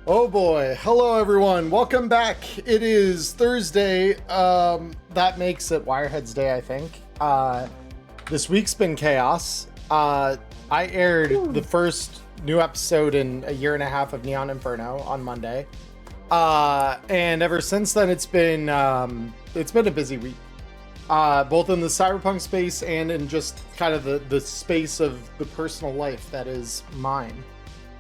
Oh boy. Hello everyone. Welcome back. It is Thursday. That makes it Wireheads Day, I think. This week's been chaos. I aired the first new episode in a year and a half of Neon Inferno on Monday. And ever since then it's been a busy week. Both in the cyberpunk space and in just kind of the space of the personal life that is mine.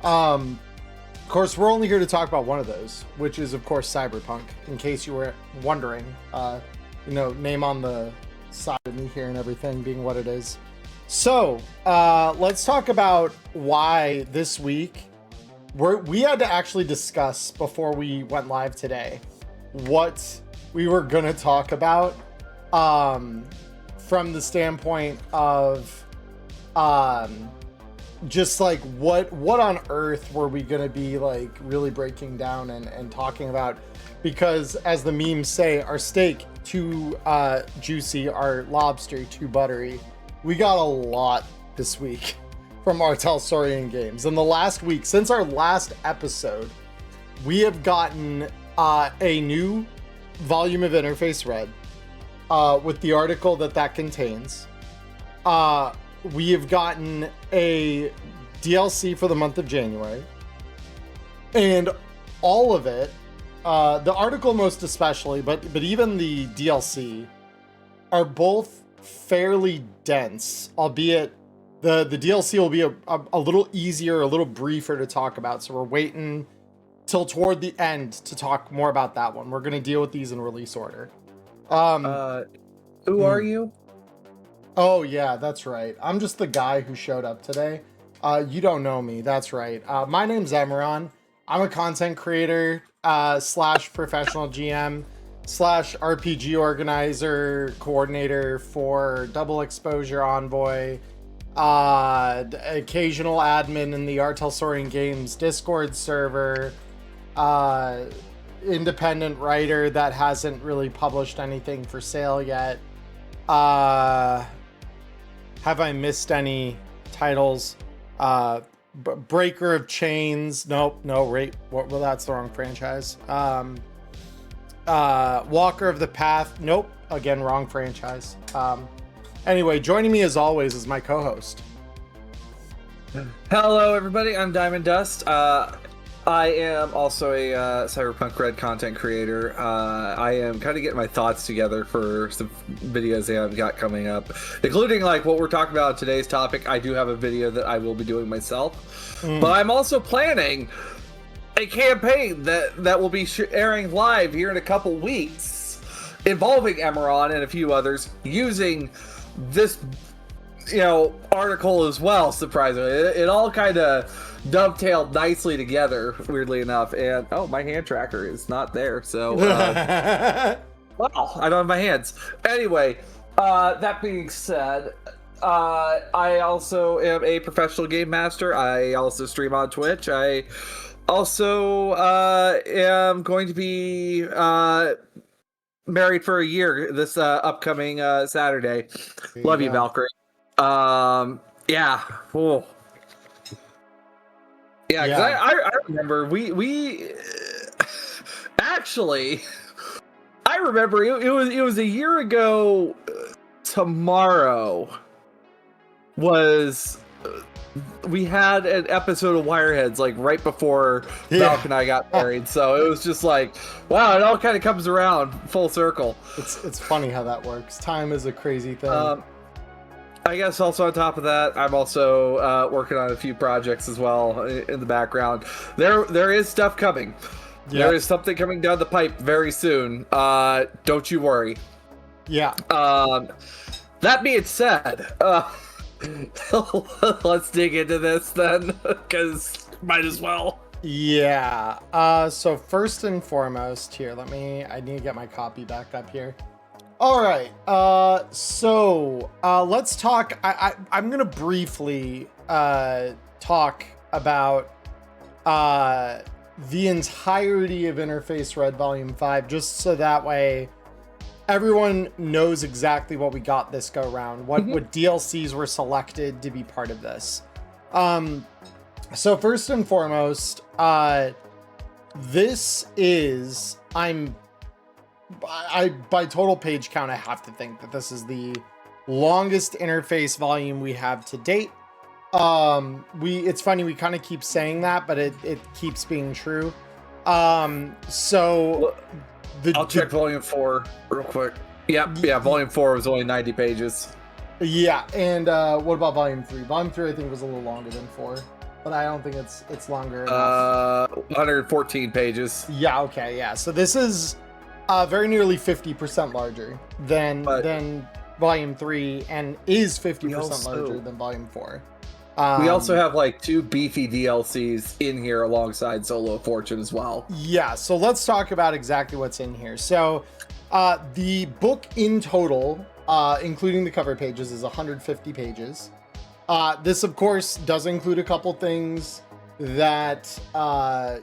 Of course, we're only here to talk about one of those, which is, of course, Cyberpunk, in case you were wondering. Name on the side of me here and everything being what it is. So, let's talk about why this week we had to actually discuss before we went live today what we were going to talk about from the standpoint of just like what on earth were we gonna be like really breaking down and talking about, because as the memes say, our steak too juicy, our lobster too buttery. We got a lot this week from Artel Saurian Games. In the last week, since our last episode, we have gotten a new volume of Interface Red with the article that contains. We have gotten a DLC for the month of January, and all of it, the article most especially, but even the DLC, are both fairly dense, albeit the DLC will be a little easier, a little briefer to talk about, so we're waiting till toward the end to talk more about that one. We're going to deal with these in release order. Who are you? Oh yeah, that's right. I'm just the guy who showed up today. You don't know me. That's right. My name's Emmerron. I'm a content creator slash professional GM slash RPG organizer coordinator for Double Exposure Envoy, occasional admin in the Artel Saurian Games Discord server, independent writer that hasn't really published anything for sale yet. Have I missed any titles? Breaker of Chains. Nope. No, right. Well, that's the wrong franchise. Walker of the Path. Nope. Again, wrong franchise. Anyway, joining me as always is my co-host. Hello, everybody. I'm Diamond Dust. I am also a Cyberpunk Red content creator. I am kind of getting my thoughts together for some videos that I've got coming up, including like what we're talking about in today's topic. I do have a video that I will be doing myself, but I'm also planning a campaign that will be airing live here in a couple weeks, involving Emmerron and a few others, using this article as well. Surprisingly, it all kind of dovetailed nicely together, weirdly enough. And my hand tracker is not there, so wow, I don't have my hands. Anyway, that being said, I also am a professional game master. I also stream on Twitch. I also am going to be married for a year this upcoming Saturday. Love you, Valkyrie. Yeah. Cool. Yeah, because I remember we actually, I remember it was a year ago tomorrow was we had an episode of Wireheads like right before Valk and I got married, so it was just like, wow, it all kind of comes around full circle. It's funny how that works. Time is a crazy thing. I guess also on top of that, I'm also working on a few projects as well in the background. There is stuff coming. Yep. There is something coming down the pipe very soon. Don't you worry. Yeah. That being said, let's dig into this then, because might as well. Yeah. So first and foremost here, I need to get my copy back up here. All right, so let's talk. I'm gonna briefly talk about the entirety of Interface Red Volume 5, just so that way everyone knows exactly what we got this go round, what DLCs were selected to be part of this. So first and foremost, This is, I by total page count, I have to think that this is the longest interface volume we have to date. It's funny, we kind of keep saying that, but it keeps being true. So I'll check volume 4 real quick. Yeah, volume 4 was only 90 pages. Yeah, and what about volume 3? Volume 3 I think was a little longer than 4, but I don't think it's longer enough. 114 pages. Yeah, okay, yeah. So this is very nearly 50% larger than volume 3, and is 50% larger than volume 4. We also have like 2 beefy DLCs in here alongside Solo of Fortune as well. Yeah, so let's talk about exactly what's in here. So the book in total, including the cover pages, is 150 pages. This, of course, does include a couple things that,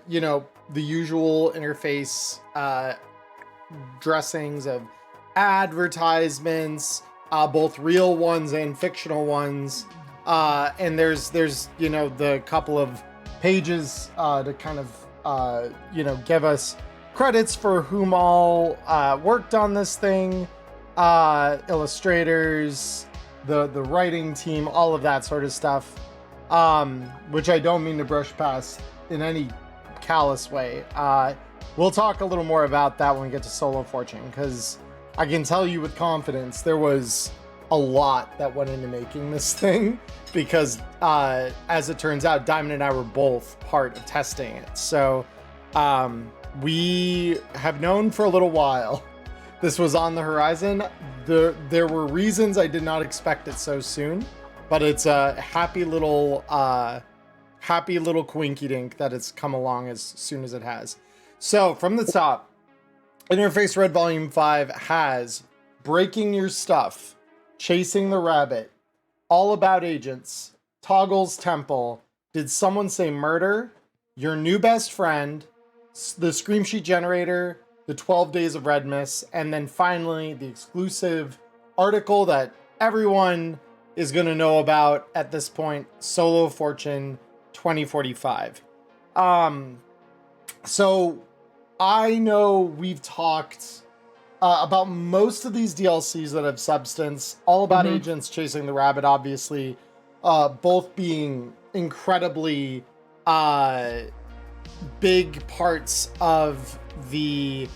you know, the usual interface dressings of advertisements, both real ones and fictional ones. And there's, you know, the couple of pages to kind of, you know, give us credits for whom all worked on this thing, illustrators, the writing team, all of that sort of stuff, which I don't mean to brush past in any callous way. We'll talk a little more about that when we get to Solo Fortune, because I can tell you with confidence there was a lot that went into making this thing, because as it turns out, Diamond and I were both part of testing it. So we have known for a little while this was on the horizon. There were reasons I did not expect it so soon, but it's a happy little coinky dink that it's come along as soon as it has. So from the top, Interface Red Volume 5 has Breaking Your Stuff, Chasing the Rabbit, All About Agents, Toggle's Temple, Did Someone Say Murder, Your New Best Friend, the Scream Sheet Generator, the 12 Days of Redmas, and then finally the exclusive article that everyone is going to know about at this point, Solo Fortune 2045. So I know we've talked about most of these DLCs that have substance. All About Agents, Chasing the Rabbit, obviously, both being incredibly big parts of the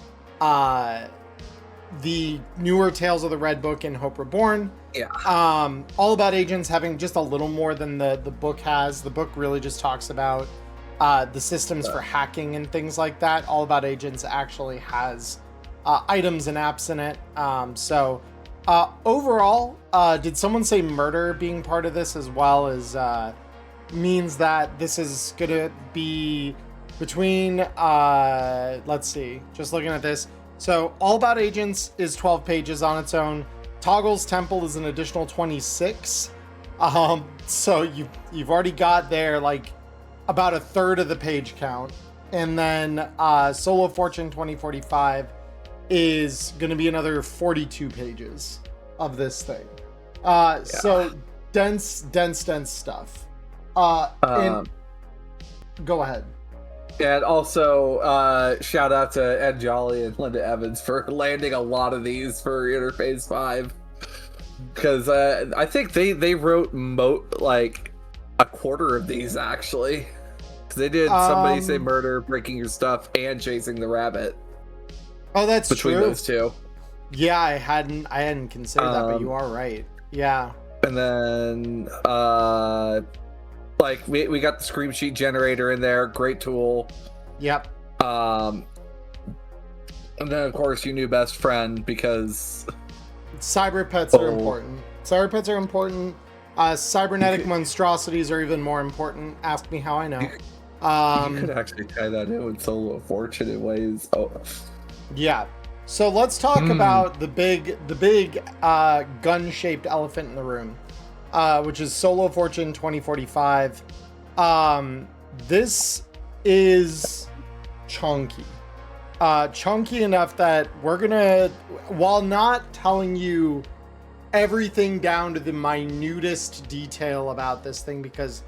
newer Tales of the Red Book and Hope Reborn. Yeah. All About Agents having just a little more than the book has. The book really just talks about the systems for hacking and things like that. All About Agents actually has items and apps in it. So overall, Did Someone Say Murder being part of this as well as means that this is gonna be between let's see, just looking at this. So All About Agents is 12 pages on its own. Toggle's Temple is an additional 26. So you've already got there like about a third of the page count. And then Solo Fortune 2045 is going to be another 42 pages of this thing. So dense stuff. And go ahead. And also, shout out to Ed Jolly and Linda Evans for landing a lot of these for Interface 5. Because I think they wrote like a quarter of these, actually. Because they did Somebody Say Murder, Breaking Your Stuff, and Chasing the Rabbit. Oh, that's between true. Those two. Yeah, I hadn't considered that, but you are right. Yeah. And then like we got the Scream Sheet Generator in there, great tool. Yep. And then of course Your New Best Friend, because cyber pets are important. Cyber pets are important. Cybernetic monstrosities are even more important. Ask me how I know. You could actually tie that in with Solo Fortune in ways. Oh. Yeah. So let's talk about the big gun-shaped elephant in the room, which is Solo Fortune 2045. This is chunky. Chunky enough that we're gonna, while not telling you everything down to the minutest detail about this thing, because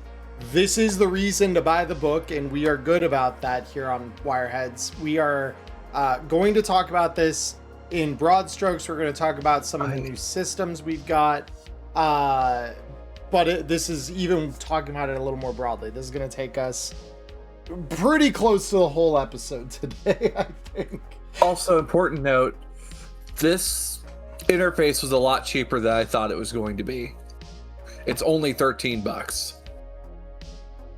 this is the reason to buy the book, and we are good about that here on Wireheads. We are going to talk about this in broad strokes. We're going to talk about some of the new systems we've got, but this is even talking about it a little more broadly. This is going to take us pretty close to the whole episode today, I think. Also, important note, this interface was a lot cheaper than I thought it was going to be. It's only $13.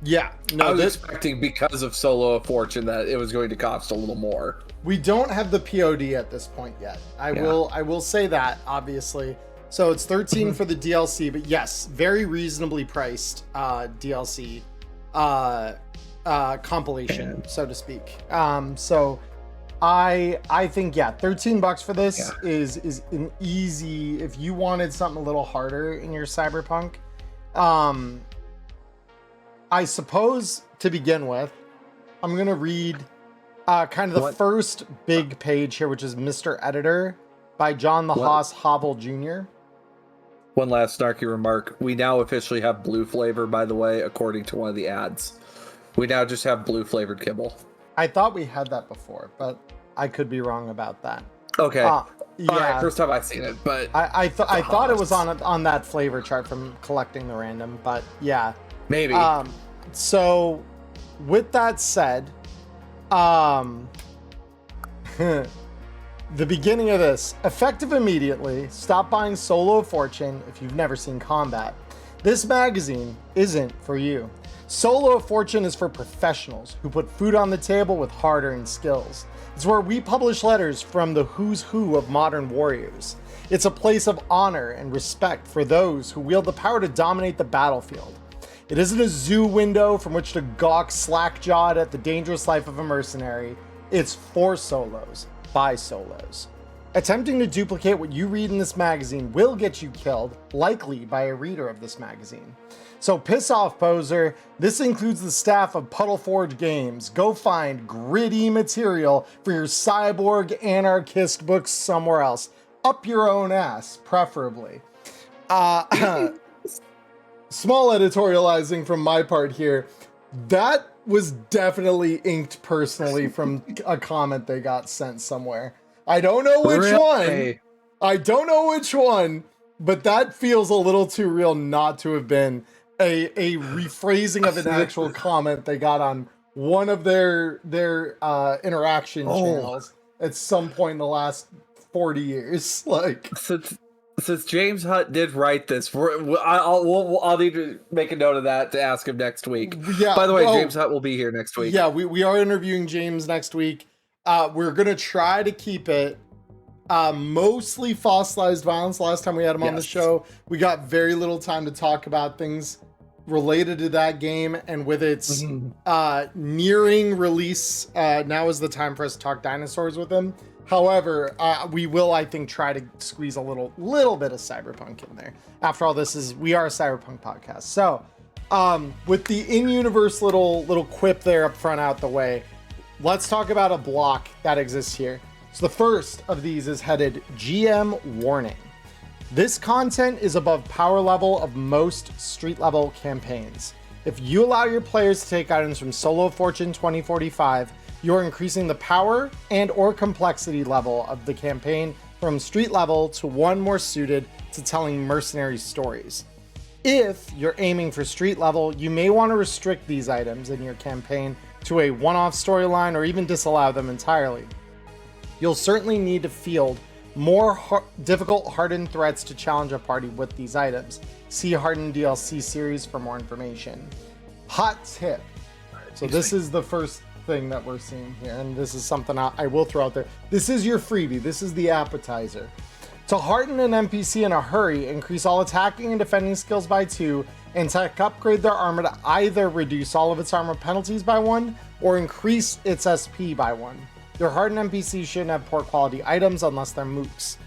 Yeah, no, I was expecting, because of Solo of Fortune, that it was going to cost a little more. We don't have the POD at this point yet. I will say that, obviously. So it's 13 for the DLC, but yes, very reasonably priced DLC compilation, so to speak. So I think, yeah, $13 for this is an easy, if you wanted something a little harder in your Cyberpunk. I suppose, to begin with, I'm going to read kind of the first big page here, which is Mr. Editor by John the Hoss Havel Jr. One last snarky remark. We now officially have blue flavor, by the way, according to one of the ads. We now just have blue flavored kibble. I thought we had that before, but I could be wrong about that. Okay. Yeah. All right, first time I've seen it, but I thought it was on that flavor chart from collecting the random, but yeah. Maybe. So with that said, the beginning of this, effective immediately, stop buying Solo of Fortune if you've never seen combat. This magazine isn't for you. Solo of Fortune is for professionals who put food on the table with hard-earned skills. It's where we publish letters from the who's who of modern warriors. It's a place of honor and respect for those who wield the power to dominate the battlefield. It isn't a zoo window from which to gawk slack-jawed at the dangerous life of a mercenary. It's for solos, by solos. Attempting to duplicate what you read in this magazine will get you killed, likely by a reader of this magazine. So piss off, poser. This includes the staff of Puddleforge Games. Go find gritty material for your cyborg anarchist books somewhere else. Up your own ass, preferably. Small editorializing from my part here. That was definitely inked personally from a comment they got sent somewhere. I don't know which one. I don't know which one, but that feels a little too real not to have been a rephrasing of an actual comment they got on one of their interaction channels at some point in the last 40 years. Like, since James Hutt did write this, I'll need to make a note of that to ask him next week. Yeah. By the way, James Hutt will be here next week. Yeah, we are interviewing James next week. We're gonna try to keep it mostly fossilized violence. Last time we had him on the show, we got very little time to talk about things related to that game, and with its nearing release, now is the time for us to talk dinosaurs with him. However, we will, I think, try to squeeze a little bit of Cyberpunk in there. After all, we are a Cyberpunk podcast. So, with the in-universe little quip there up front out the way, let's talk about a block that exists here. So the first of these is headed GM Warning. This content is above power level of most street level campaigns. If you allow your players to take items from Solo of Fortune 2045, you're increasing the power and or complexity level of the campaign from street level to one more suited to telling mercenary stories. If you're aiming for street level, you may want to restrict these items in your campaign to a one-off storyline or even disallow them entirely. You'll certainly need to field more difficult hardened threats to challenge a party with these items. See Hardened DLC series for more information. Hot tip. So this is the first thing that we're seeing here, and this is something I will throw out there. This is your freebie. This is the appetizer. To harden an NPC in a hurry, increase all attacking and defending skills by 2, and tech upgrade their armor to either reduce all of its armor penalties by 1 or increase its SP by 1. Your hardened NPC shouldn't have poor quality items unless they're mooks.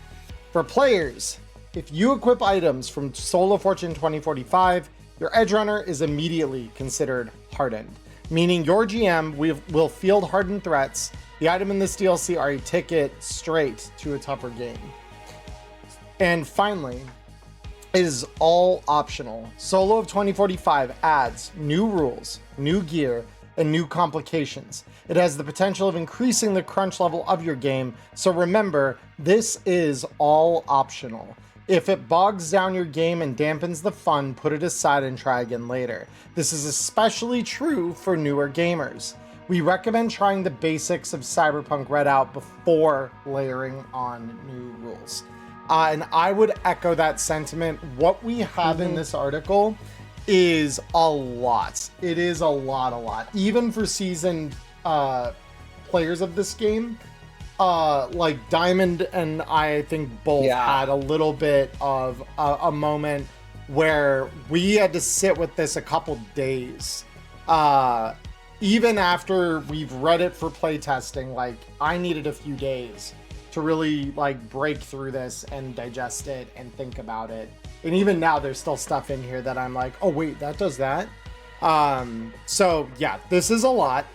For players, if you equip items from Solo Fortune 2045, your Edgerunner is immediately considered hardened, meaning your GM will field hardened threats. The item in this DLC are a ticket straight to a tougher game. And finally, is all optional. Solo of 2045 adds new rules, new gear, and new complications. It has the potential of increasing the crunch level of your game, so remember, this is all optional. If it bogs down your game and dampens the fun, put it aside and try again later. This is especially true for newer gamers. We recommend trying the basics of Cyberpunk Red out before layering on new rules. And I would echo that sentiment. What we have in this article is a lot. It is a lot. Even for seasoned players of this game, like Diamond and I think both had a little bit of a moment where we had to sit with this a couple days. Even after we've read it for playtesting, like I needed a few days to really like break through this and digest it and think about it. And even now there's still stuff in here that I'm like, oh wait, that does that. So yeah, this is a lot.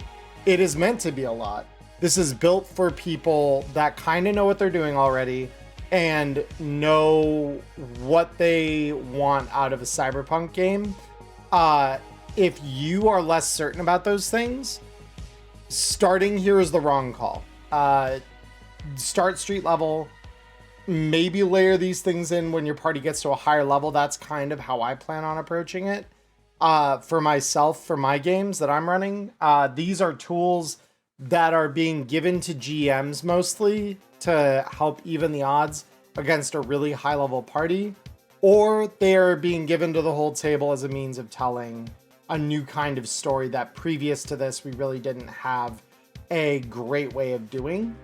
It is meant to be a lot. This is built for people that kind of know what they're doing already and know what they want out of a Cyberpunk game. If you are less certain about those things, starting here is the wrong call. Start street level, maybe layer these things in when your party gets to a higher level. That's kind of how I plan on approaching it. For myself, for my games that I'm running, these are tools that are being given to GMs mostly to help even the odds against a really high level party, or they're being given to the whole table as a means of telling a new kind of story that previous to this we really didn't have a great way of doing.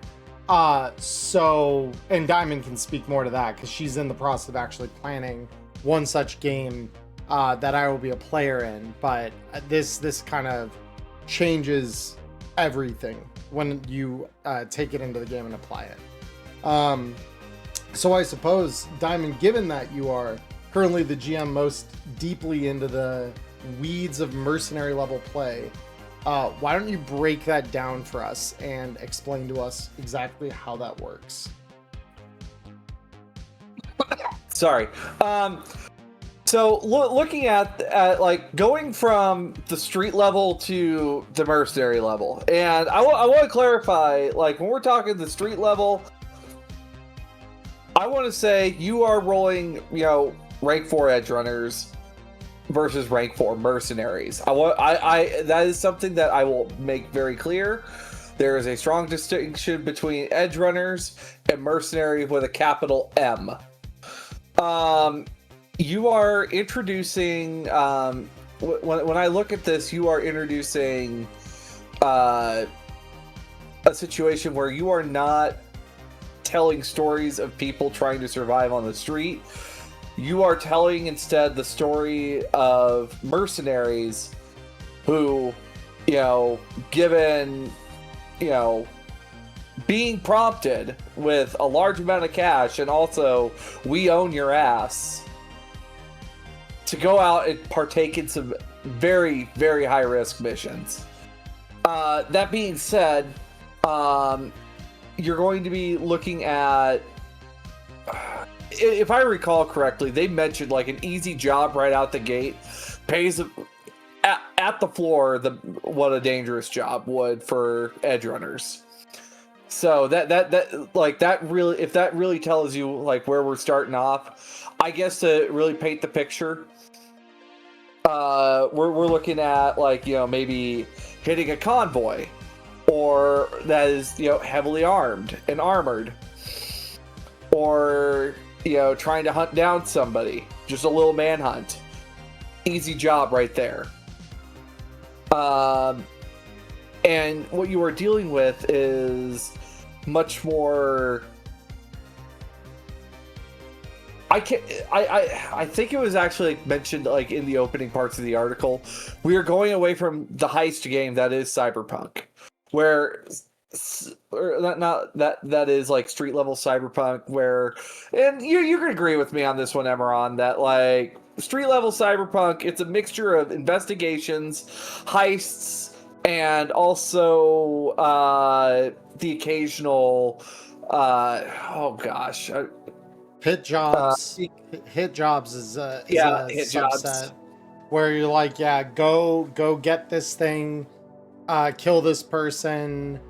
So, and Diamond can speak more to that because she's in the process of actually planning one such game that I will be a player in. But this kind of changes everything when you take it into the game and apply it. So I suppose, Diamond, given that you are currently the GM most deeply into the weeds of mercenary level play, why don't you break that down for us and explain to us exactly how that works? Sorry. So looking at like going from the street level to the mercenary level, and I want to clarify, like when we're talking the street level, I want to say you are rolling, rank 4 edge runners versus rank 4 mercenaries. That is something that I will make very clear. There is a strong distinction between edge runners and mercenaries with a capital M. You are introducing, when I look at this, you are introducing a situation where you are not telling stories of people trying to survive on the street. You are telling instead the story of mercenaries who, given, being prompted with a large amount of cash and also we own your ass, to go out and partake in some very, very high risk missions. That being said, you're going to be looking at, if I recall correctly, they mentioned like an easy job right out the gate pays at the floor what a dangerous job would for edge runners. So that really, if that really tells you like where we're starting off, I guess to really paint the picture, we're looking at like, maybe hitting a convoy, or that is, heavily armed and armored, or trying to hunt down somebody, just a little manhunt. Easy job right there. And what you are dealing with is much more. I think it was actually mentioned like in the opening parts of the article. We are going away from the heist game that is Cyberpunk, where that is like street level Cyberpunk, where, and you can agree with me on this one, Emmerron, that like street level Cyberpunk, it's a mixture of investigations, heists, and also the occasional Hit jobs. Hit jobs is a hit subset jobs. where you're like, yeah, go get this thing, kill this person,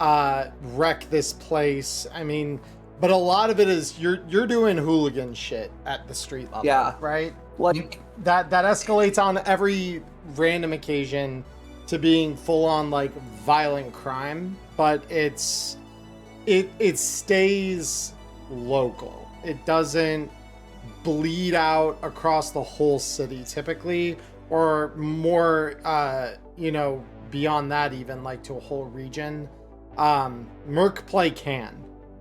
wreck this place. I mean, but a lot of it is you're doing hooligan shit at the street level, Yeah. right? Like That escalates on every random occasion to being full on like violent crime, but it stays local. It doesn't bleed out across the whole city typically, or more beyond that, even like to a whole region. Merc play can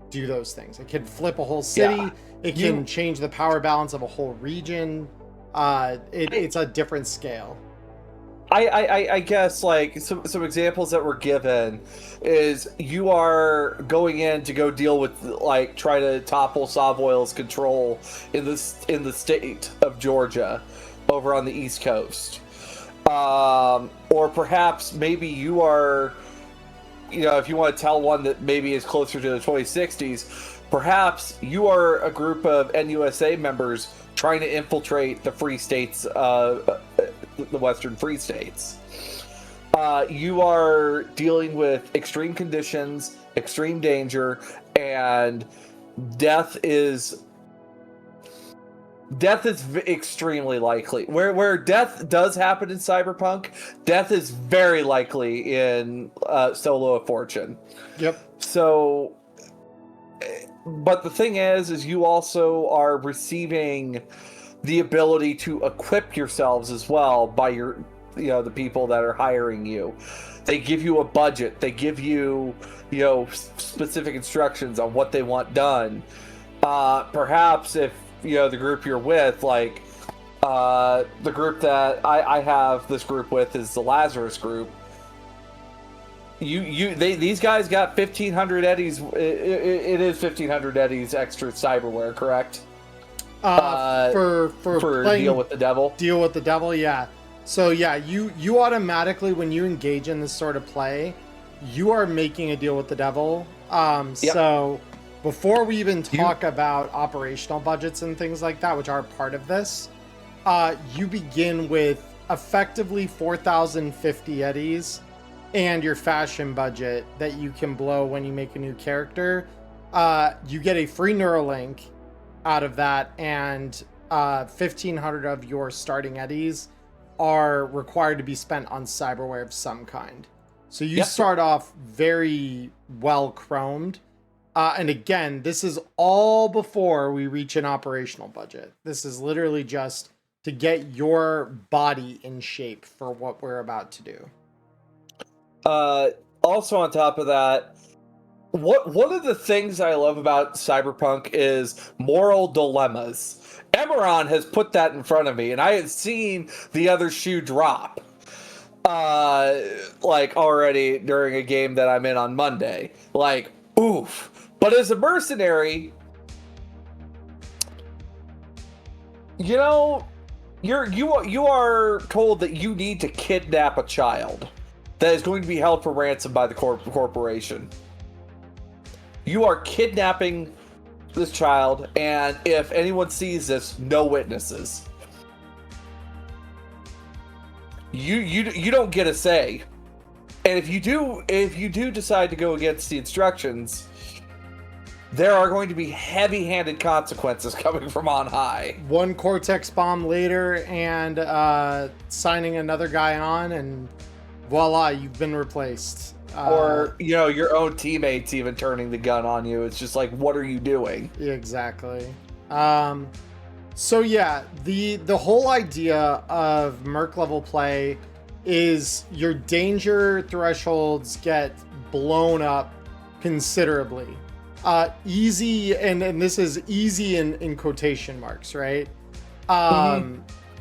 do those things. It can flip a whole city. It can change the power balance of a whole region. It's a different scale. I guess like some examples that were given is you are going in to go deal with like try to topple Savoy's control in the state of Georgia over on the East Coast, or perhaps maybe you are, if you want to tell one that maybe is closer to the 2060s, perhaps you are a group of NUSA members trying to infiltrate the free states, the Western free states. You are dealing with extreme conditions, extreme danger, and death is extremely likely. Where death does happen in Cyberpunk, death is very likely in Solo of Fortune. Yep. So, but the thing is you also are receiving the ability to equip yourselves as well by the people that are hiring you. They give you a budget. They give you, specific instructions on what they want done. Perhaps if, the group you're with, like, the group that I have this group with is the Lazarus group. These guys got 1,500 eddies. It is 1,500 eddies extra cyberware, correct? For Deal with the Devil. Deal with the Devil, yeah. So yeah, you automatically, when you engage in this sort of play, you are making a deal with the devil. Yep. So before we even talk about operational budgets and things like that, which are part of this, you begin with effectively 4,050 eddies and your fashion budget that you can blow when you make a new character. You get a free Neuralink out of that, and 1,500 of your starting eddies are required to be spent on cyberware of some kind. So you start off very well chromed. And again, this is all before we reach an operational budget. This is literally just to get your body in shape for what we're about to do. Also on top of that, one of the things I love about Cyberpunk is moral dilemmas. Emmerron has put that in front of me, and I had seen the other shoe drop, like already during a game that I'm in on Monday. Like, oof. But as a mercenary, you are told that you need to kidnap a child that is going to be held for ransom by the corporation. You are kidnapping this child, and if anyone sees this, no witnesses. You don't get a say. And if you do decide to go against the instructions, there are going to be heavy-handed consequences coming from on high. One Cortex bomb later, and signing another guy on, and voila, you've been replaced. Or, your own teammates even turning the gun on you. It's just like, what are you doing? Exactly. So yeah, the whole idea of Merc level play is your danger thresholds get blown up considerably. Easy, and this is easy in quotation marks, right?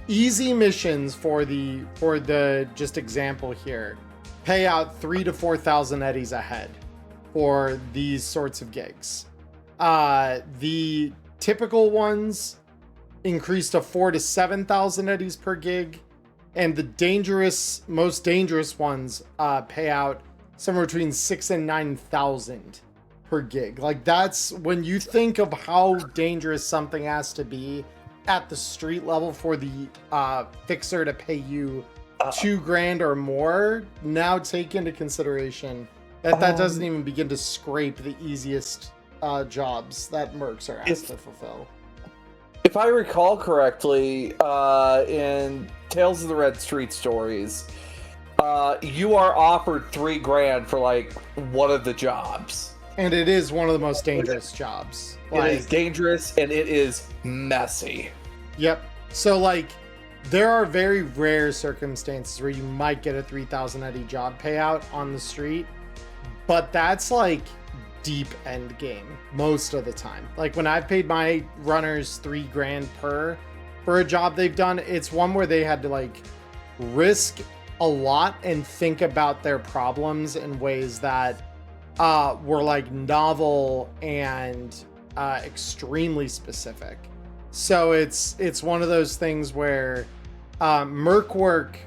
Easy missions for the just example here pay out 3,000 to 4,000 eddies a head for these sorts of gigs. The typical ones increase to 4,000 to 7,000 eddies per gig, and the most dangerous ones pay out somewhere between 6,000 and 9,000 per gig. Like, that's when you think of how dangerous something has to be at the street level for the fixer to pay you $2,000 or more. Now take into consideration that doesn't even begin to scrape the easiest jobs that mercs are asked to fulfill. If I recall correctly, in Tales of the Red Street Stories, you are offered $3,000 for like one of the jobs, and it is one of the most dangerous jobs. It is dangerous and it is messy. Yep. So like, there are very rare circumstances where you might get a 3,000 Eddie job payout on the street, but that's like deep end game most of the time. Like, when I've paid my runners $3,000 per for a job they've done, it's one where they had to like risk a lot and think about their problems in ways that were like novel and extremely specific. So it's one of those things where merc work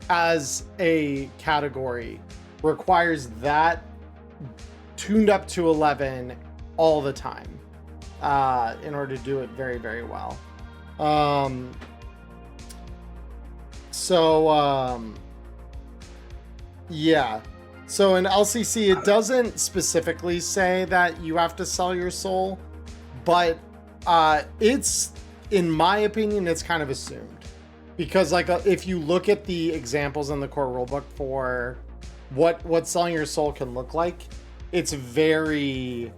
as a category requires that tuned up to 11 all the time in order to do it very, very well. Yeah. So in LCC, it doesn't specifically say that you have to sell your soul, but it's, in my opinion, it's kind of assumed. Because like, if you look at the examples in the core rulebook for what selling your soul can look like, it's very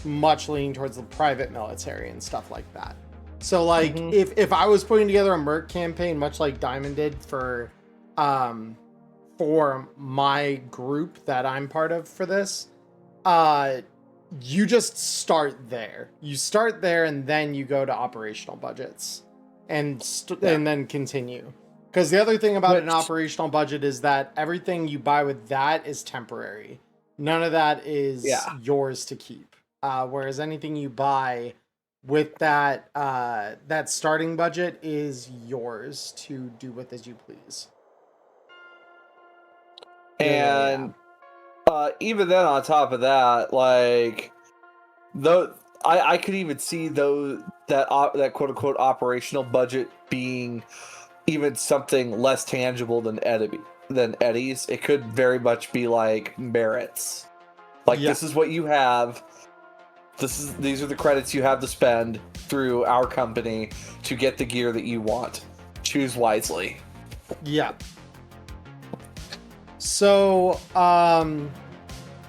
much leaning towards the private military and stuff like that. So like, if I was putting together a merc campaign, much like Diamond did for my group that I'm part of for this, you just start there. You start there and then you go to operational budgets and then continue. Because the other thing about an operational budget is that everything you buy with that is temporary. None of that is yours to keep. Whereas anything you buy with that that starting budget is yours to do with as you please. And even then, on top of that, like, though, I could even see that quote unquote operational budget being even something less tangible than Eddie's. It could very much be like merits. Like, this is what you have. These are the credits you have to spend through our company to get the gear that you want. Choose wisely. Yeah. So,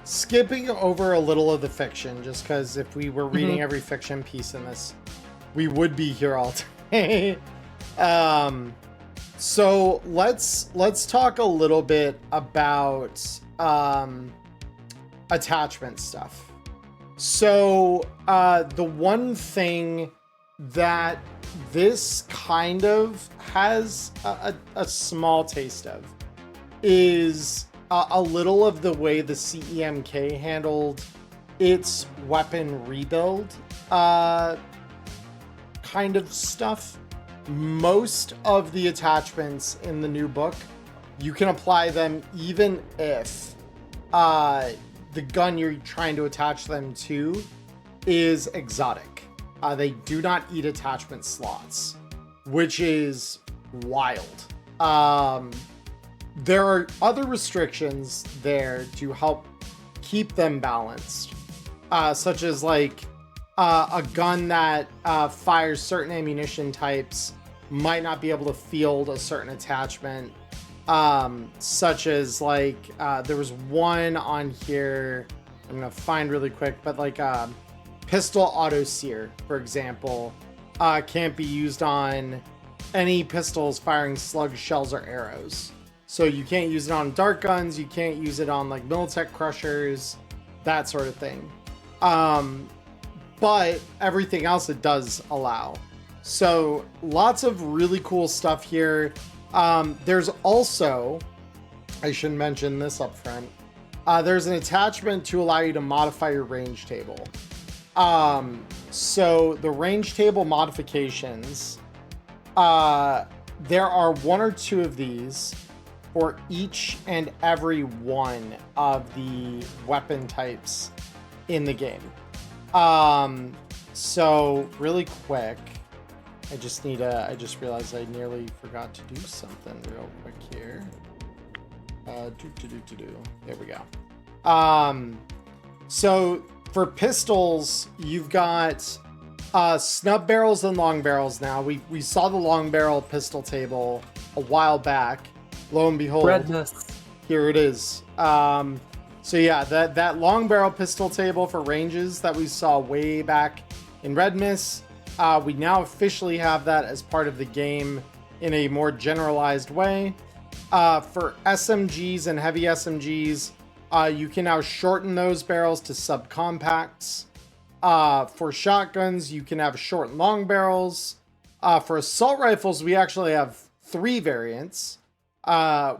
skipping over a little of the fiction, just because if we were reading every fiction piece in this, we would be here all day. So let's talk a little bit about attachment stuff. So the one thing that this kind of has a small taste of is a little of the way the CEMK handled its weapon rebuild kind of stuff. Most of the attachments in the new book, you can apply them even if the gun you're trying to attach them to is exotic. They do not eat attachment slots, which is wild. There are other restrictions there to help keep them balanced, such as like a gun that fires certain ammunition types might not be able to field a certain attachment, such as like there was one on here I'm gonna find really quick, but like pistol auto sear, for example, can't be used on any pistols firing slug shells or arrows. So you can't use it on dart guns, you can't use it on like Militech crushers, that sort of thing. But everything else it does allow. So lots of really cool stuff here. There's also, I should mention this up front, there's an attachment to allow you to modify your range table. So the range table modifications, there are one or two of these for each and every one of the weapon types in the game. So really quick, I just realized I nearly forgot to do something real quick here. There we go. So for pistols, you've got snub barrels and long barrels now. We saw the long barrel pistol table a while back. Lo and behold, Redness. here it is. So yeah, that long barrel pistol table for ranges that we saw way back in Red Mist, we now officially have that as part of the game in a more generalized way. For SMGs and heavy SMGs, you can now shorten those barrels to subcompacts. For shotguns, you can have short and long barrels. For assault rifles, we actually have 3 variants,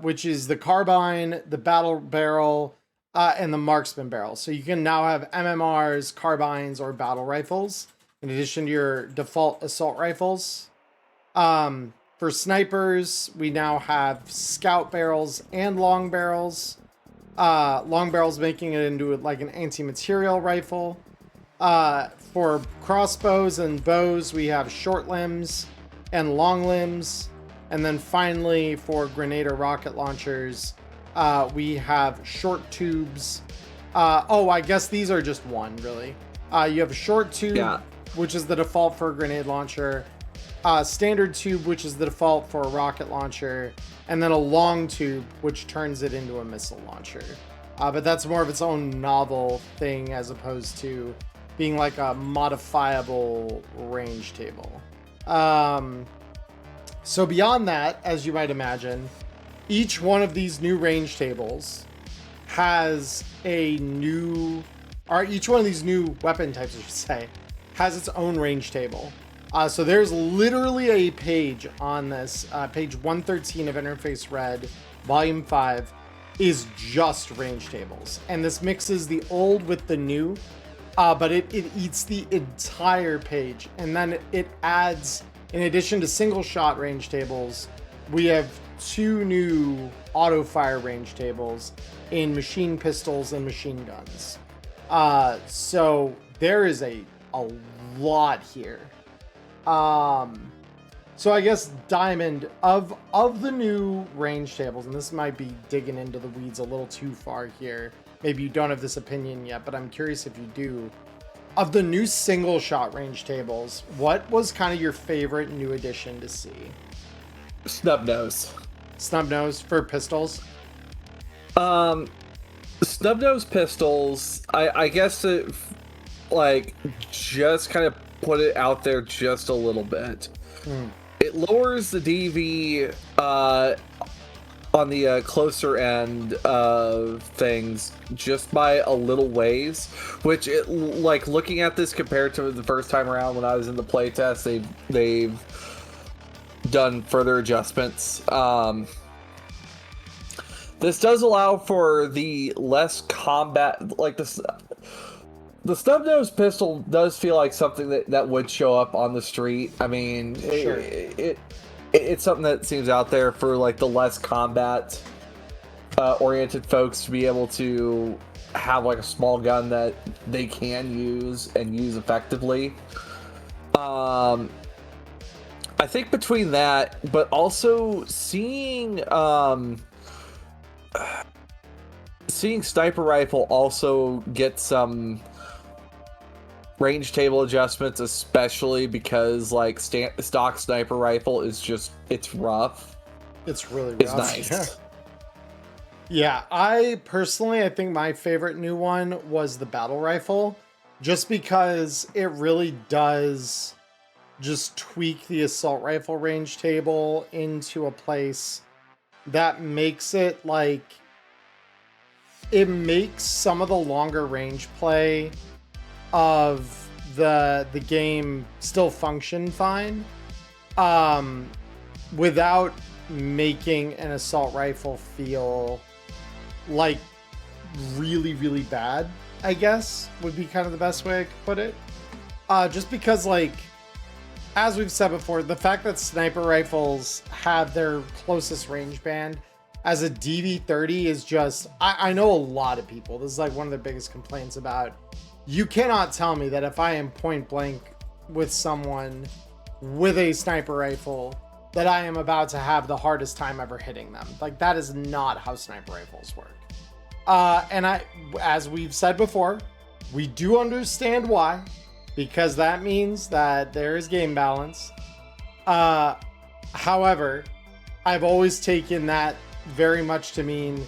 which is the carbine, the battle barrel, and the marksman barrel. So you can now have MMRs, carbines, or battle rifles in addition to your default assault rifles. For snipers, we now have scout barrels and long barrels. Long barrels making it into like an anti-material rifle. For crossbows and bows, we have short limbs and long limbs. And then finally, for grenade or rocket launchers, we have short tubes. I guess these are just one, really. You have a short tube, which is the default for a grenade launcher. Standard tube, which is the default for a rocket launcher. And then a long tube, which turns it into a missile launcher. But that's more of its own novel thing as opposed to being like a modifiable range table. So beyond that, as you might imagine, each one of these new range tables has each one of these new weapon types, I should say, has its own range table. So there's literally a page on this, page 113 of Interface Red, Volume 5, is just range tables. And this mixes the old with the new, but it eats the entire page. And then it adds, in addition to single shot range tables, we have 2 new auto fire range tables in machine pistols and machine guns. So there is a lot here. So I guess Diamond, of the new range tables, and this might be digging into the weeds a little too far here. Maybe you don't have this opinion yet, but I'm curious if you do. Of the new single shot range tables, what was kind of your favorite new addition to see? Snub nose. Snub nose for pistols? Snub nose pistols, I guess it, like, just kind of put it out there just a little bit. It lowers the DV on the closer end of things just by a little ways, which it, like, looking at this compared to the first time around when I was in the playtest, they've done further adjustments. This does allow for the less combat, like the snub nose pistol does feel like something that would show up on the street. I mean, sure. It's something that seems out there for like the less combat oriented folks to be able to have like a small gun that they can use and use effectively. I think between that, but also seeing sniper rifle also get some range table adjustments, especially because like stock sniper rifle is just, it's rough. It's really rough. It's nice. Yeah, I think my favorite new one was the battle rifle, just because it really does just tweak the assault rifle range table into a place that makes it like, it makes some of the longer range play of the game still function fine, without making an assault rifle feel like really, really bad, I guess would be kind of the best way I could put it. Just because, like, as we've said before, the fact that sniper rifles have their closest range band as a DV30 is just, I know a lot of people, this is like one of the biggest complaints about you cannot tell me that if I am point blank with someone with a sniper rifle, that I am about to have the hardest time ever hitting them. Like, that is not how sniper rifles work. And as we've said before, we do understand why, because that means that there is game balance. However, I've always taken that very much to mean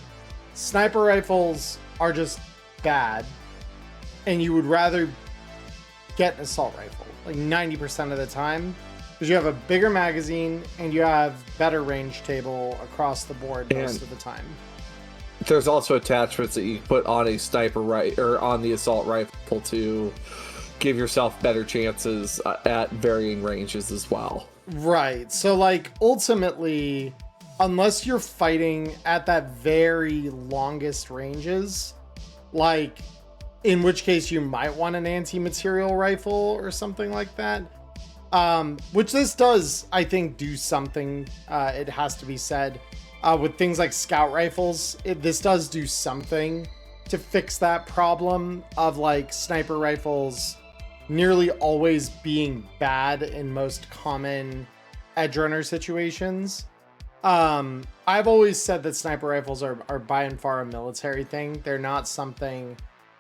sniper rifles are just bad, and you would rather get an assault rifle like 90% of the time, because you have a bigger magazine and you have better range table across the board most of the time. There's also attachments that you put on a sniper or on the assault rifle to give yourself better chances at varying ranges as well. Right. So, like, ultimately, unless you're fighting at that very longest ranges, like, in which case you might want an anti-material rifle or something like that, which this does, I think, do something. It has to be said. With things like scout rifles, this does do something to fix that problem of, like, sniper rifles nearly always being bad in most common edge runner situations. I've always said that sniper rifles are by and far a military thing. They're not something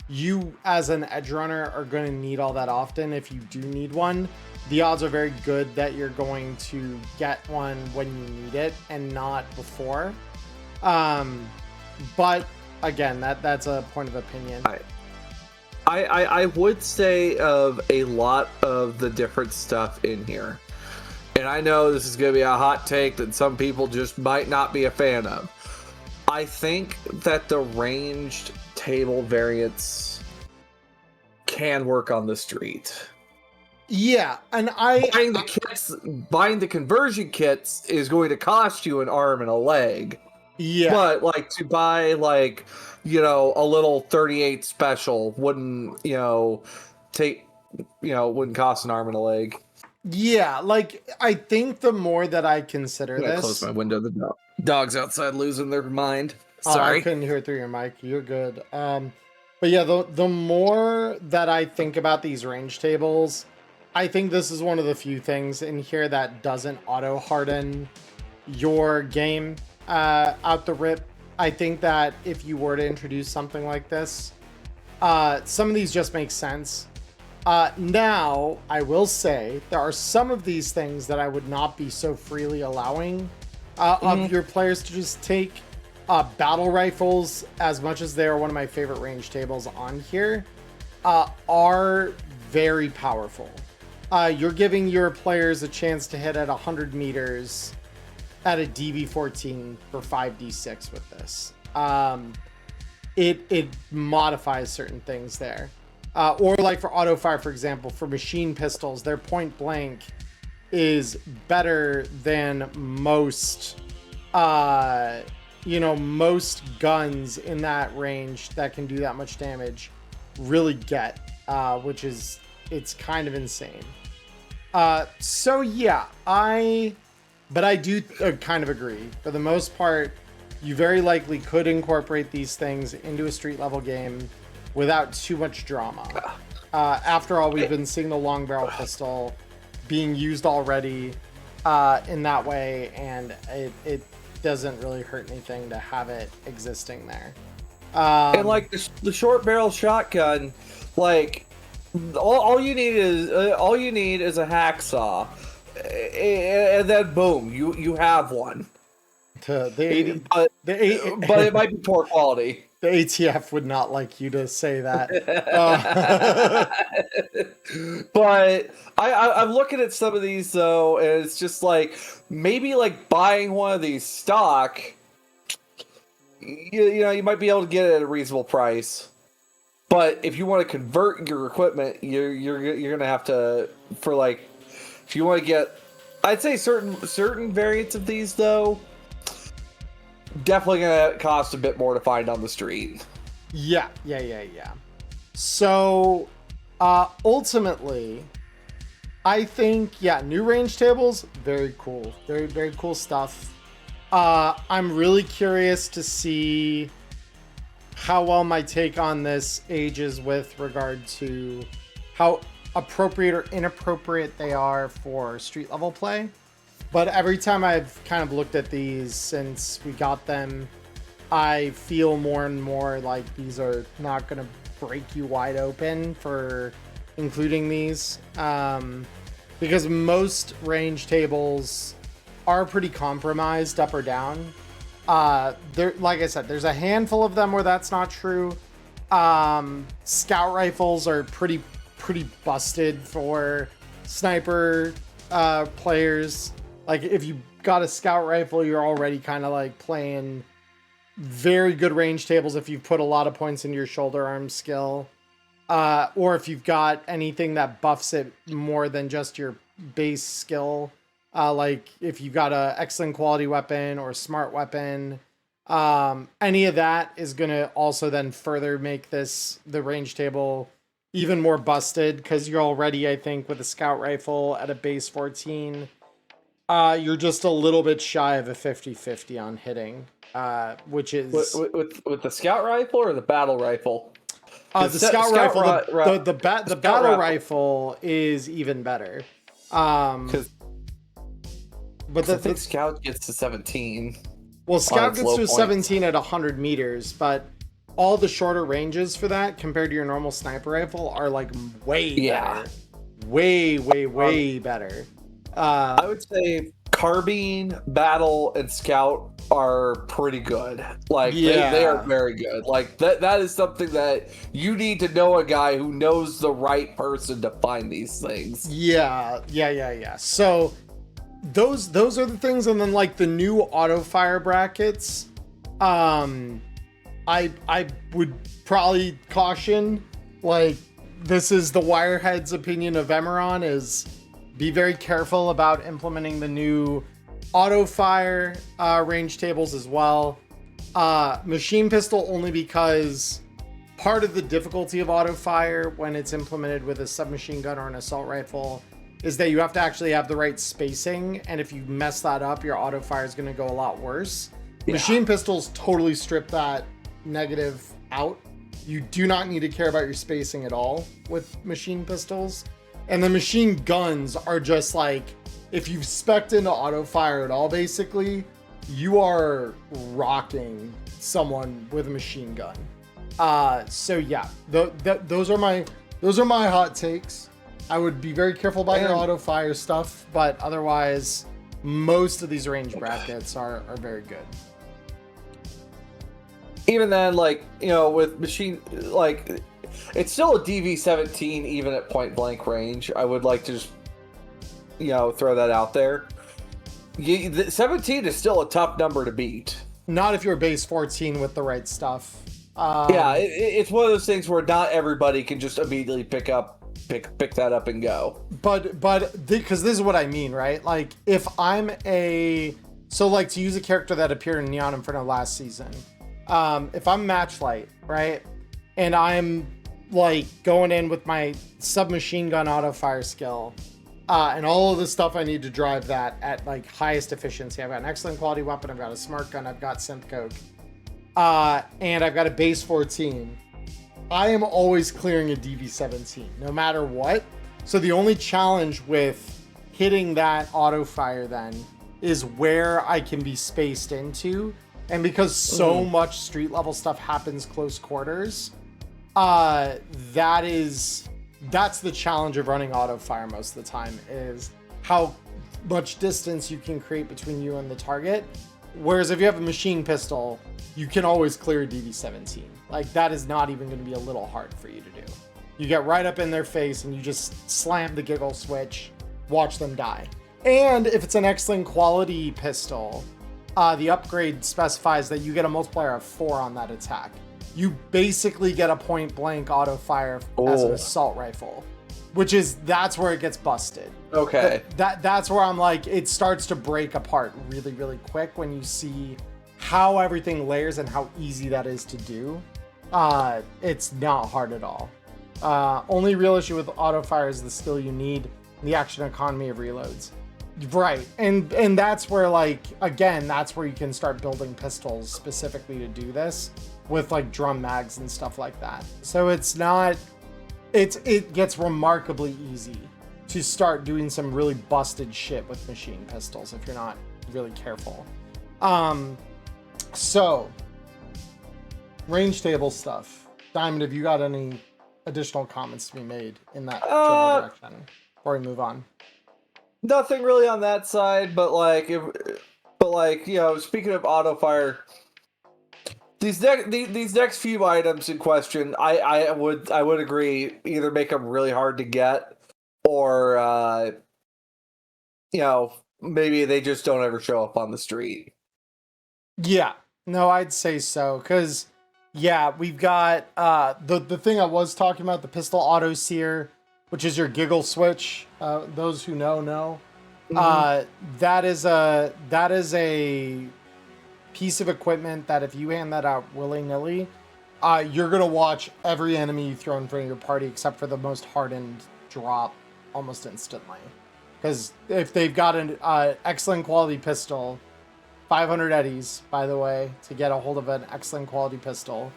you as an edge runner are going to need all that often. If you do need one, the odds are very good that you're going to get one when you need it and not before. But again, that's a point of opinion. I would say of a lot of the different stuff in here, and I know this is going to be a hot take that some people just might not be a fan of. I think that the ranged table variants can work on the street. Yeah, and buying the conversion kits is going to cost you an arm and a leg. Yeah. But, like, to buy, like, you know, a little 38 special wouldn't cost an arm and a leg. Yeah, like, I think the more that I consider this... Close my window. The dog's outside losing their mind. Sorry. I couldn't hear it through your mic. You're good. But yeah, the more that I think about these range tables, I think this is one of the few things in here that doesn't auto-harden your game out the rip. I think that if you were to introduce something like this, some of these just make sense. Now, I will say, there are some of these things that I would not be so freely allowing of your players to just take. Battle rifles, as much as they are one of my favorite range tables on here, are very powerful. You're giving your players a chance to hit at 100 meters at a DB14 for 5d6 with this. It modifies certain things there. Or like for auto fire, for example, for machine pistols, their point blank is better than most most guns in that range that can do that much damage really get, which is, it's kind of insane. So yeah, I do kind of agree. For the most part, you very likely could incorporate these things into a street level game without too much drama. After all, we've been seeing the long barrel pistol being used already in that way, and it doesn't really hurt anything to have it existing there. And like the short barrel shotgun, like all you need is a hacksaw, and then boom, you have one. But it might be poor quality. The ATF would not like you to say that. But I'm looking at some of these though, and it's just like maybe like buying one of these stock. You might be able to get it at a reasonable price. But if you want to convert your equipment, you're gonna have to, for like, if you want to get, I'd say certain variants of these though, definitely gonna cost a bit more to find on the street. Yeah. So ultimately, I think, new range tables, very cool. Very, very cool stuff. I'm really curious to see how well my take on this ages with regard to how appropriate or inappropriate they are for street level play. But every time I've kind of looked at these since we got them, I feel more and more like these are not going to break you wide open for including these. Because most range tables are pretty compromised up or down. There, like I said, there's a handful of them where that's not true. Scout rifles are pretty busted for sniper players. Like if you got a scout rifle, you're already kind of like playing very good range tables if you've put a lot of points into your shoulder arm skill. Or if you've got anything that buffs it more than just your base skill. Like if you've got a excellent quality weapon or smart weapon, any of that is going to also then further make the range table even more busted, because you're already, I think, with a scout rifle at a base 14, you're just a little bit shy of a 50-50 on hitting, which is with the scout rifle or the battle rifle. The scout rifle, the battle rifle is even better. But I think scout gets to 17. Well, scout gets to 17 at 100 meters, but all the shorter ranges for that compared to your normal sniper rifle are like way better. Way better. I would say carbine, battle, and scout are pretty good. Like they are very good. Like that is something that you need to know a guy who knows the right person to find these things. Yeah. So those are the things, and then like the new auto fire brackets, I would probably caution, like, this is the Wireheads opinion of Emmerron, is be very careful about implementing the new auto fire range tables as well. Machine pistol only because part of the difficulty of auto fire when it's implemented with a submachine gun or an assault rifle is that you have to actually have the right spacing, and if you mess that up, your auto fire is going to go a lot worse. Yeah. Machine pistols totally strip that negative out. You do not need to care about your spacing at all with machine pistols. And the machine guns are just like, if you've spec'd into auto fire at all, basically, you are rocking someone with a machine gun. So yeah, those are my hot takes. I would be very careful about your auto fire stuff, but otherwise, most of these range brackets are very good. Even then, like, you know, with machine, like, it's still a DV-17 even at point blank range. I would like to just, you know, throw that out there. 17 is still a tough number to beat. Not if you're base 14 with the right stuff. Yeah, it's one of those things where not everybody can just immediately pick that up and go. But because this is what I mean, right? Like, if I'm so like, to use a character that appeared in Neon Inferno last season, if I'm Matchlight, right, and I'm like going in with my submachine gun auto fire skill, and all of the stuff I need to drive that at like highest efficiency. I've got an excellent quality weapon, I've got a smart gun, I've got synth coke, and I've got a base 14. I am always clearing a DV-17, no matter what. So the only challenge with hitting that auto fire then is where I can be spaced into. And because so much street level stuff happens close quarters, that's the challenge of running auto fire most of the time, is how much distance you can create between you and the target. Whereas if you have a machine pistol, you can always clear a DV-17. Like, that is not even going to be a little hard for you to do. You get right up in their face and you just slam the giggle switch, watch them die. And if it's an excellent quality pistol, the upgrade specifies that you get a multiplier of 4 on that attack. You basically get a point blank auto fire as an assault rifle, that's where it gets busted. Okay. That's where I'm like, it starts to break apart really, really quick when you see how everything layers and how easy that is to do. It's not hard at all. Only real issue with auto fire is the skill you need, the action economy of reloads. Right, and that's where, like, again, that's where you can start building pistols specifically to do this. with like drum mags and stuff like that. So it's not, it gets remarkably easy to start doing some really busted shit with machine pistols if you're not really careful. So range table stuff. Diamond, have you got any additional comments to be made in that general direction before we move on? Nothing really on that side, but like, you know, speaking of auto fire, these next few items in question, I would agree, either make them really hard to get, or you know, maybe they just don't ever show up on the street. Yeah, no, I'd say so, because yeah, we've got the thing I was talking about, the pistol auto sear, which is your giggle switch. Those who know. That is a piece of equipment that if you hand that out willy-nilly, you're gonna watch every enemy you throw in front of your party except for the most hardened drop almost instantly. Because if they've got an excellent quality pistol, 500 eddies, by the way, to get a hold of an excellent quality pistol,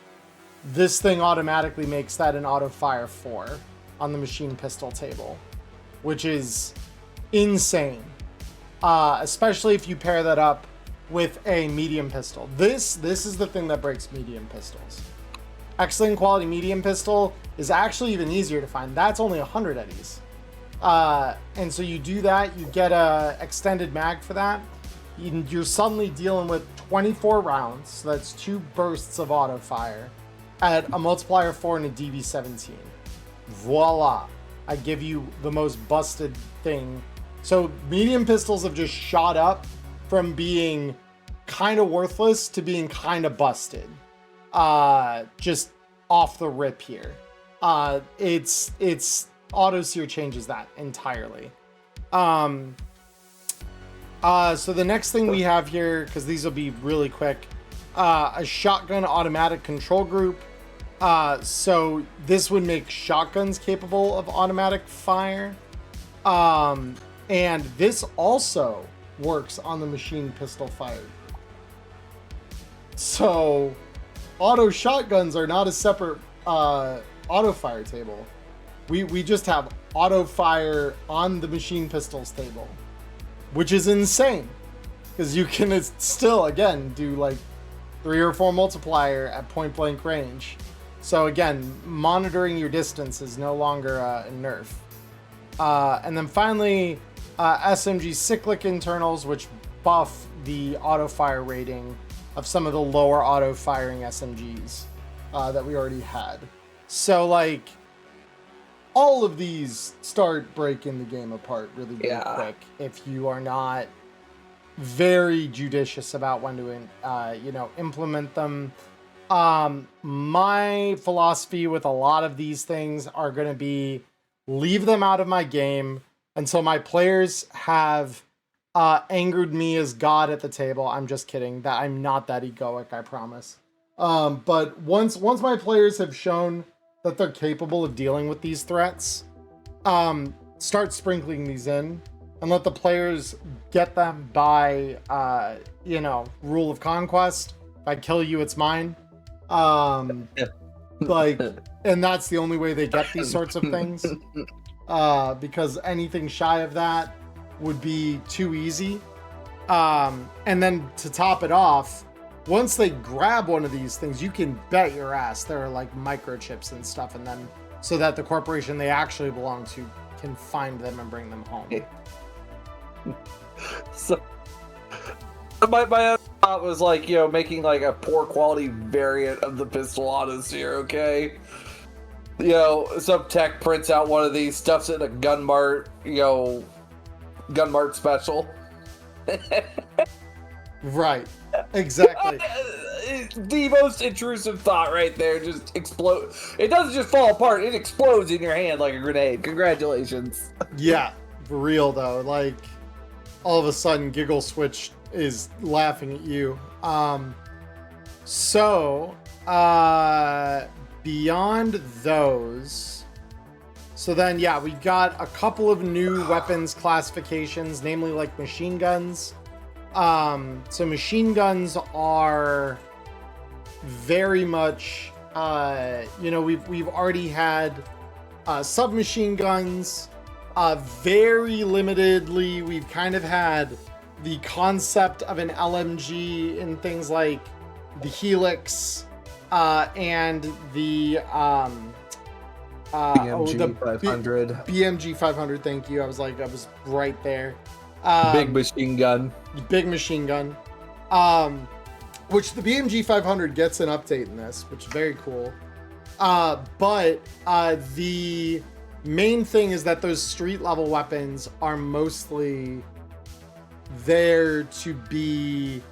this thing automatically makes that an auto fire 4 on the machine pistol table, which is insane. Especially if you pair that up with a medium pistol. This is the thing that breaks medium pistols. Excellent quality medium pistol is actually even easier to find. That's only 100 eddies. And so you do that, you get a extended mag for that. You're suddenly dealing with 24 rounds, so that's 2 bursts of auto fire at a multiplier 4 and a DB17. Voila! I give you the most busted thing. So medium pistols have just shot up from being kind of worthless to being kind of busted. Just off the rip here. It's auto sear changes that entirely. So the next thing we have here, because these will be really quick, a shotgun automatic control group. So this would make shotguns capable of automatic fire. And this also works on the machine pistol fire group. So auto shotguns are not a separate auto fire table. We just have auto fire on the machine pistols table, which is insane because you can still, again, do like 3 or 4 multiplier at point blank range. So again, monitoring your distance is no longer a nerf. And then finally, SMG cyclic internals, which buff the auto fire rating of some of the lower auto firing SMGs that we already had. So like, all of these start breaking the game apart really quick if you are not very judicious about when to implement them. My philosophy with a lot of these things are going to be leave them out of my game until my players have angered me as God at the table. I'm just kidding. That I'm not that egoic, I promise. But once my players have shown that they're capable of dealing with these threats, start sprinkling these in and let the players get them by, rule of conquest. If I kill you, it's mine. Like, and that's the only way they get these sorts of things. Because anything shy of that would be too easy. And then to top it off, once they grab one of these things, you can bet your ass there are like microchips and stuff, and then so that the corporation they actually belong to can find them and bring them home. So my other thought was like, making like a poor quality variant of the pistol autos here, okay? Some tech prints out one of these, stuffs it in a gun mart special. Right. Exactly. The most intrusive thought right there. Just explode. It doesn't just fall apart. It explodes in your hand like a grenade. Congratulations. Yeah, for real though. Like, all of a sudden, Giggle Switch is laughing at you. Beyond those, so then we've got a couple of new weapons classifications, namely like machine guns. So machine guns are very much, we've already had submachine guns. Very limitedly, we've kind of had the concept of an LMG in things like the Helix and the BMG 500. BMG 500. Thank you. I was right there. Big machine gun. Big machine gun. Which the BMG 500 gets an update in this, which is very cool. But the main thing is that those street level weapons are mostly there to be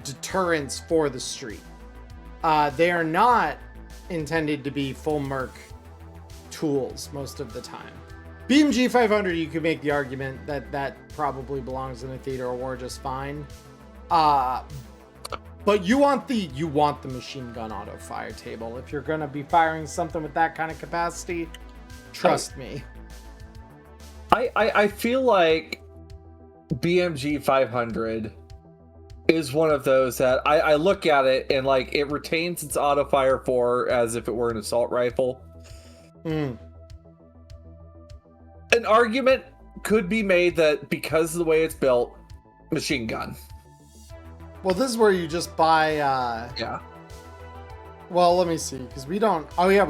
deterrents for the street. They are not intended to be full merc tools most of the time. BMG 500, you could make the argument that that probably belongs in a theater of war just fine. But you want the machine gun auto fire table. If you're gonna be firing something with that kind of capacity, trust me. I feel like BMG 500 is one of those that I look at it and like it retains its auto fire for as if it were an assault rifle. An argument could be made that because of the way it's built, machine gun. Well, this is where you just buy yeah. Well, let me see, because we don't. Oh yeah,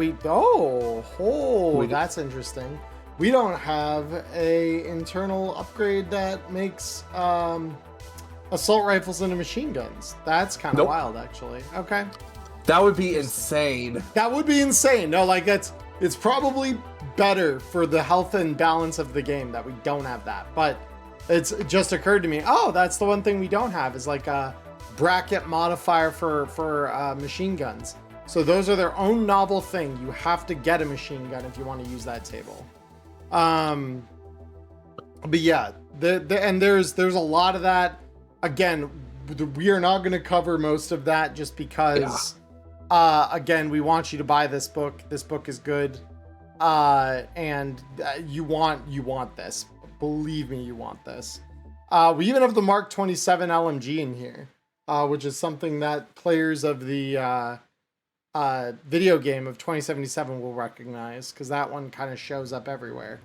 that's interesting. We don't have a internal upgrade that makes assault rifles into machine guns. That's kind of wild, actually. Okay. That would be insane. That would be insane. No, like it's probably better for the health and balance of the game that we don't have that. But it just occurred to me, oh, that's the one thing we don't have is like a bracket modifier for machine guns. So those are their own novel thing. You have to get a machine gun if you want to use that table. But yeah, and there's a lot of that. Again, we are not going to cover most of that just because, again, we want you to buy this book. This book is good, and you want this. Believe me, you want this. We even have the Mark 27 LMG in here, which is something that players of the video game of 2077 will recognize because that one kind of shows up everywhere.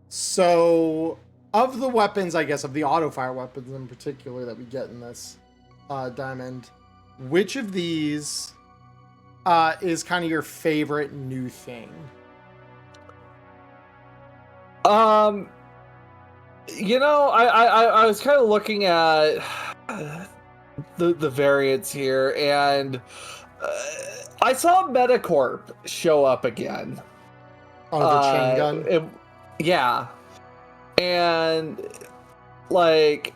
So of the weapons, I guess, of the auto fire weapons in particular that we get in this diamond, which of these is kind of your favorite new thing? I was kind of looking at the variants here, and I saw Metacorp show up again. Oh, the chain gun? Yeah. And, like,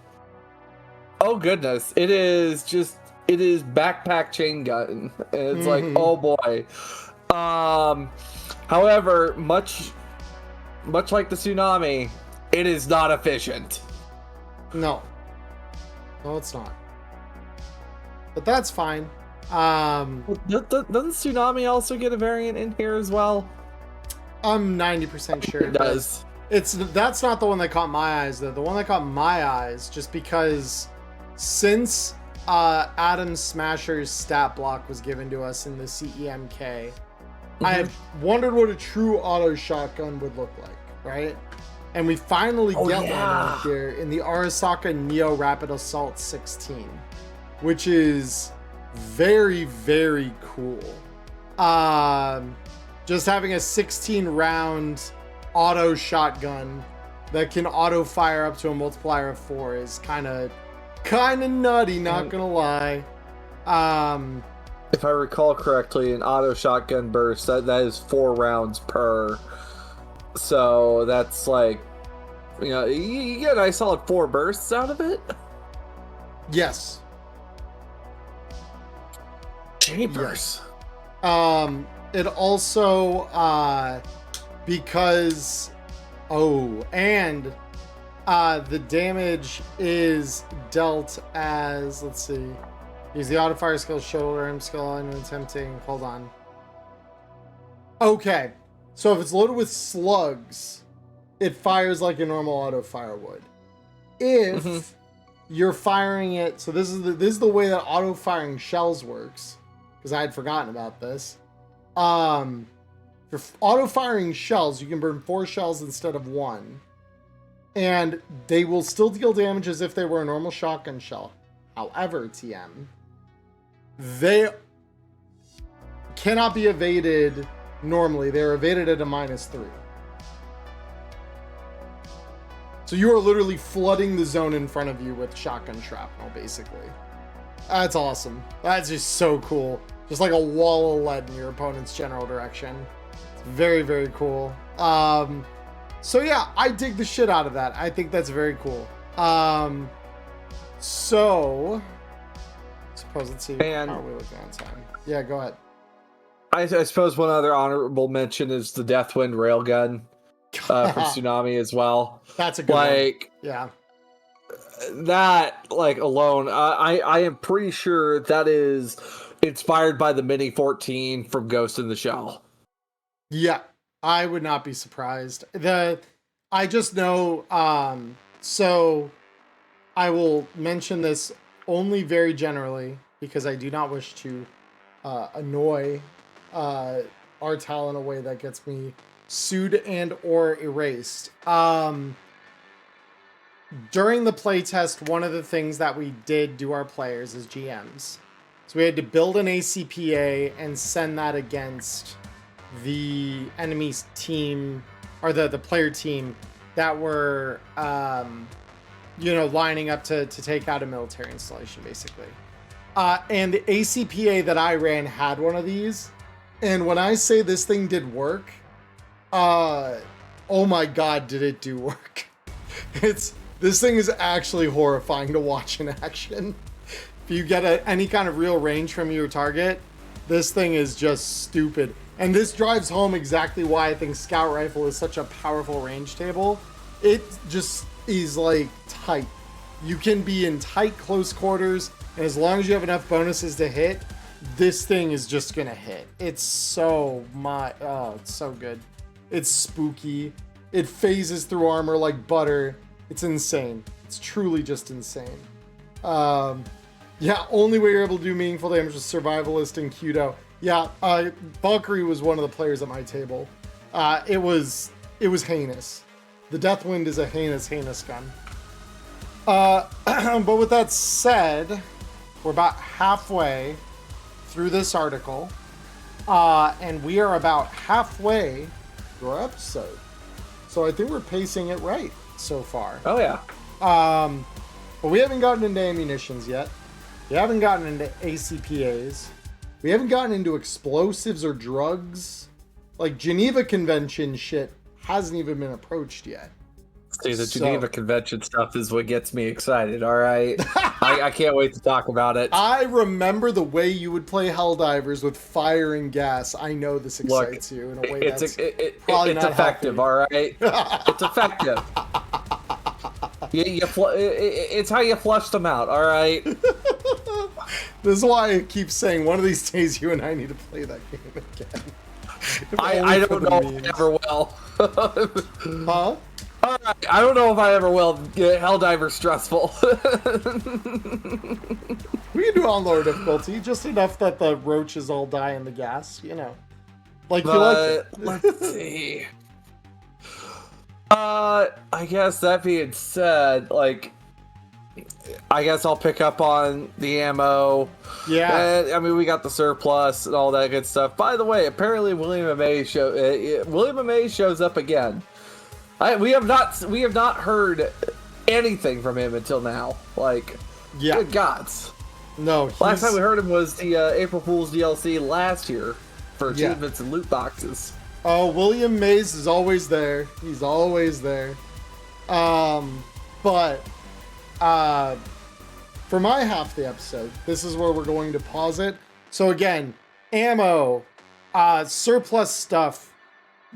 oh goodness, it is backpack chain gun. And it's like, oh boy. However, much like the tsunami, it is not efficient. No, it's not. But that's fine. Doesn't tsunami also get a variant in here as well? I'm 90% sure it does. That's not the one that caught my eyes though. The one that caught my eyes, just because since Adam Smasher's stat block was given to us in the CEMK, I have wondered what a true auto shotgun would look like, right? And we finally get one here in the Arasaka Neo Rapid Assault 16, which is very, very cool. Just having a 16 round auto shotgun that can auto fire up to a multiplier of 4 is kind of nutty, not gonna lie. If I recall correctly, an auto shotgun burst that is 4 rounds per, so that's like, you get a nice solid 4 bursts out of it. Yes. Jeepers. It also because the damage is dealt as, let's see, use the auto fire skill, shoulder aim skill, and attempting. Hold on. Okay, so if it's loaded with slugs, it fires like a normal auto fire would. If you're firing it. So this is the way that auto firing shells works, because I had forgotten about this. For auto firing shells, you can burn 4 shells instead of 1, and they will still deal damage as if they were a normal shotgun shell. However, TM, they cannot be evaded normally. They're evaded at a -3. So you are literally flooding the zone in front of you with shotgun shrapnel, basically. That's awesome. That's just so cool. Just like a wall of lead in your opponent's general direction. It's very, very cool. So yeah, I dig the shit out of that. I think that's very cool. So suppose, let's see. And how are we looking on time? Yeah, go ahead. I suppose one other honorable mention is the Deathwind railgun from Tsunami as well. That's a good one. Yeah. That, like, alone, I am pretty sure that is inspired by the Mini 14 from Ghost in the Shell. Yeah, I would not be surprised. I just know, so I will mention this only very generally because I do not wish to annoy Artal in a way that gets me sued and or erased. During the playtest, one of the things that we did do our players as GMs, so we had to build an ACPA and send that against the enemy's team, or the player team that were lining up to take out a military installation, basically. And the ACPA that I ran had one of these, and when I say this thing did work, oh my god, did it do work. This thing is actually horrifying to watch in action. If you get any kind of real range from your target, this thing is just stupid. And this drives home exactly why I think Scout Rifle is such a powerful range table. It just is like tight. You can be in tight close quarters, and as long as you have enough bonuses to hit, this thing is just gonna hit. It's so it's so good. It's spooky. It phases through armor like butter. It's insane. It's truly just insane. Yeah, only way you're able to do meaningful damage with Survivalist and Kudo. Yeah, Valkyrie was one of the players at my table. It was heinous. The Deathwind is a heinous gun. But with that said, we're about halfway through this article, and we are about halfway through our episode. So I think we're pacing it right so far. Oh yeah. But we haven't gotten into ammunitions yet. We haven't gotten into ACPAs. We haven't gotten into explosives or drugs. Like Geneva Convention shit hasn't even been approached yet. See, the Geneva Convention stuff is what gets me excited, all right? I can't wait to talk about it. I remember the way you would play Helldivers with fire and gas. I know this excites you in a way that's probably it's not effective, healthy. All right? It's effective. It's how you flush them out, all right? This is why I keep saying one of these days you and I need to play that game again. I don't know if I ever will. Huh? All right, I don't know if I ever will. Helldiver stressful. We can do on lower difficulty, just enough that the roaches all die in the gas, you know. Like you like it. Let's see. I guess that being said, like, I guess I'll pick up on the ammo. Yeah. I mean, we got the surplus and all that good stuff. By the way, apparently William M.A. shows up again. We have not heard anything from him until now. Like, yeah. Good gods. No. Last time we heard him was the April Fool's DLC last year for achievements and loot boxes. Oh, William Mays is always there. He's always there. But for my half of the episode, this is where we're going to pause it. So again, ammo, surplus stuff,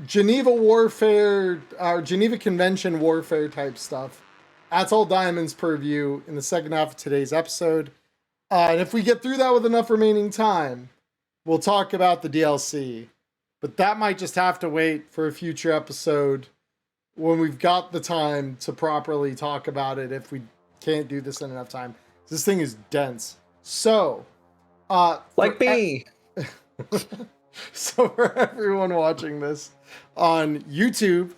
Geneva warfare, Geneva Convention warfare type stuff. That's all Diamond's purview in the second half of today's episode. And if we get through that with enough remaining time, we'll talk about the DLC. But that might just have to wait for a future episode when we've got the time to properly talk about it, if we can't do this in enough time. This thing is dense. So, like me. So for everyone watching this on YouTube,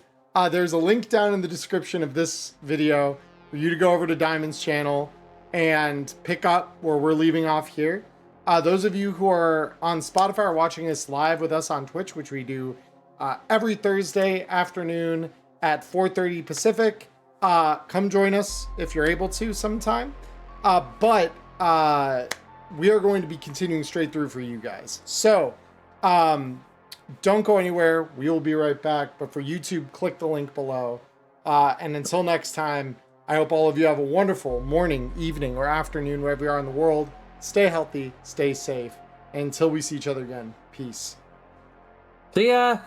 there's a link down in the description of this video for you to go over to Diamond's channel and pick up where we're leaving off here. Those of you who are on Spotify are watching this live with us on Twitch, which we do every Thursday afternoon at 4:30 Pacific. Come join us if you're able to sometime. But we are going to be continuing straight through for you guys. So don't go anywhere. We will be right back. But for YouTube, click the link below. And until next time, I hope all of you have a wonderful morning, evening, or afternoon, wherever you are in the world. Stay healthy, stay safe. And until we see each other again, peace. See ya.